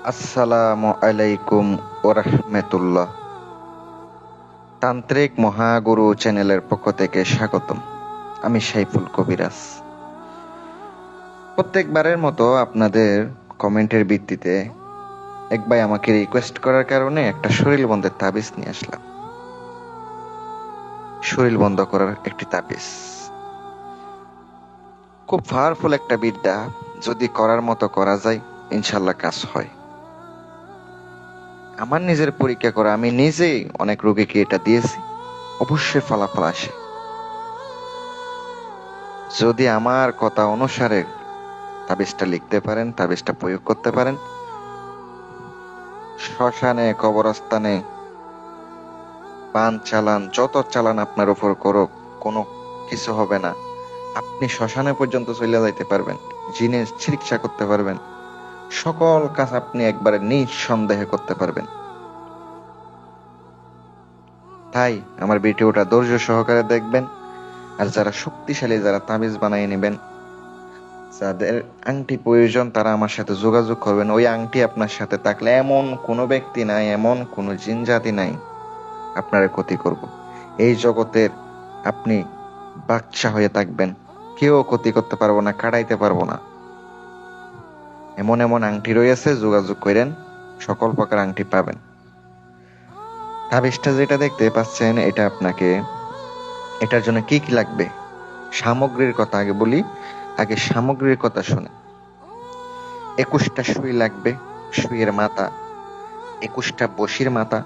আসসালামু আলাইকুম ওরহমতুল্লাহ। তান্ত্রিক মহাগুরু চ্যানেলের পক্ষ থেকে স্বাগতম। আমি সাইফুল কবিরাজ। প্রত্যেকবারের মতো আপনাদের কমেন্টের ভিত্তিতে এক ভাই আমাকে রিকোয়েস্ট করার কারণে একটা শরীর বন্ধের তাবিজ নিয়ে আসলাম। শরীর বন্ধ করার একটি তাবিজ, খুব পাওয়ারফুল একটা বিদ্যা। যদি করার মতো করা যায়, ইনশাল্লাহ কাজ হয়। আমার নিজের পরীক্ষা করা, আমি নিজেই অনেক রোগীকে এটা দিয়েছি, অবশ্যই ফলাফল আসে। যদি আমার কথা অনুসারে তাবিজটা লিখতে পারেন, তাবিজটা প্রয়োগ করতে পারেন, শ্মশানে, কবরস্থানে বান চালান, যত চালান আপনার উপর করুক, কোনো কিছু হবে না। আপনি শ্মশানে পর্যন্ত চলে যাইতে পারবেন, জিনে চিকিৎসা করতে পারবেন, সকল কাজ আপনি একবারে নিঃসন্দেহে করতে পারবেন। তাই আমার ভিডিওটা ধৈর্য সহকারে দেখবেন। আর যারা শক্তিশালী, যারা তাবিজ বানিয়ে নেবেন, যাদের আংটি প্রয়োজন, তারা আমার সাথে যোগাযোগ করবেন। ওই আংটি আপনার সাথে থাকলে এমন কোনো ব্যক্তি নাই, এমন কোনো জিনজাতি নাই আপনার ক্ষতি করব। এই জগতের আপনি বাদশা হয়ে থাকবেন, কেউ ক্ষতি করতে পারবো না, কাটাইতে পারবো না। এমন এমন আংটি রয়েছে, যোগাযোগ করেন, সকল প্রকার আংটি পাবেন। তাবিজটা যেটা দেখতে পাচ্ছেন, এটা আপনাকে, এটার জন্য কি কি লাগবে, সামগ্রীর কথা আগে বলি। আগে সামগ্রীর কথা শুনে। 21টা সুই লাগবে, সুইয়ের মাথা, 21টা বসির মাথা,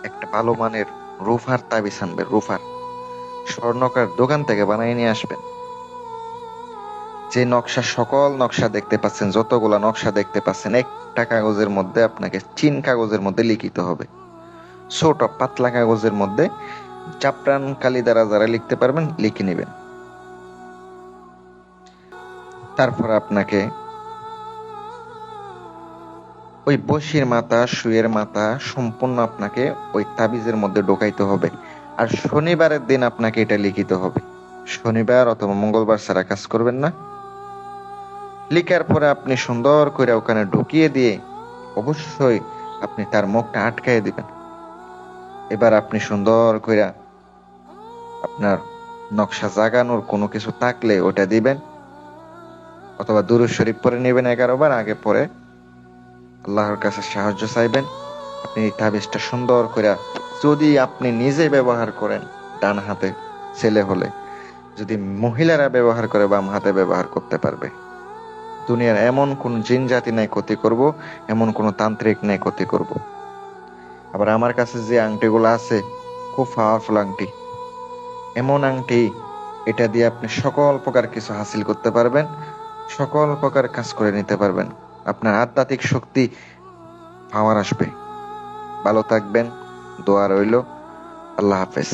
একটা ভালো মানের রুফার তাবিজ আনবেন। রুফার স্বর্ণকার দোকান থেকে বানিয়ে নিয়ে আসবেন। যে নকশা, সকল নকশা দেখতে পাচ্ছেন, যতগুলা নকশা দেখতে পাচ্ছেন, একটা কাগজের মধ্যে আপনাকে, চীন কাগজের মধ্যে লিখিত হবে। ছোট পাতলা কাগজের মধ্যে চাপরান কালি দ্বারা যারা লিখতে পারবেন লিখে নেবেন। তারপর আপনাকে ওই বসির মাথা, শুয়ের মাথা সম্পূর্ণ আপনাকে ওই তাবিজের মধ্যে ঢোকাইতে হবে। আর শনিবারের দিন আপনাকে এটা লিখিত হবে। শনিবার অথবা মঙ্গলবার ছাড়া কাজ করবেন না। লিখার পরে আপনি সুন্দর করে ওখানে ঢুকিয়ে দিয়ে অবশ্যই আপনি তার মুখটা আটকায় দিবেন। এবার আপনি সুন্দর করে আপনার নকশা জাগানোর কোনো কিছু থাকলে ওটা দিবেন, অথবা দুরূদ শরীফ পড়ে নেবেন 11 বার। আগে পরে আল্লাহর কাছে সাহায্য চাইবেন। আপনি এই তাবিজটা সুন্দর করে, যদি আপনি নিজে ব্যবহার করেন ডান হাতে, ছেলে হলে, যদি মহিলারা ব্যবহার করে বাম হাতে ব্যবহার করতে পারবে। দুনিয়ার এমন কোন জিন জাতি নাই ক্ষতি করব, এমন কোন তান্ত্রিক নাই ক্ষতি করব। আবার আমার কাছে যে আংটিগুলো আছে, খুব পাওয়ারফুল আংটি, এমন আংটি, এটা দিয়ে আপনি সকল প্রকার কিছু হাসিল করতে পারবেন, সকল প্রকার কাজ করে নিতে পারবেন। আপনার আধ্যাত্মিক শক্তি, পাওয়ার আসবে। ভালো থাকবেন, দোয়া রইল। আল্লাহ হাফেজ।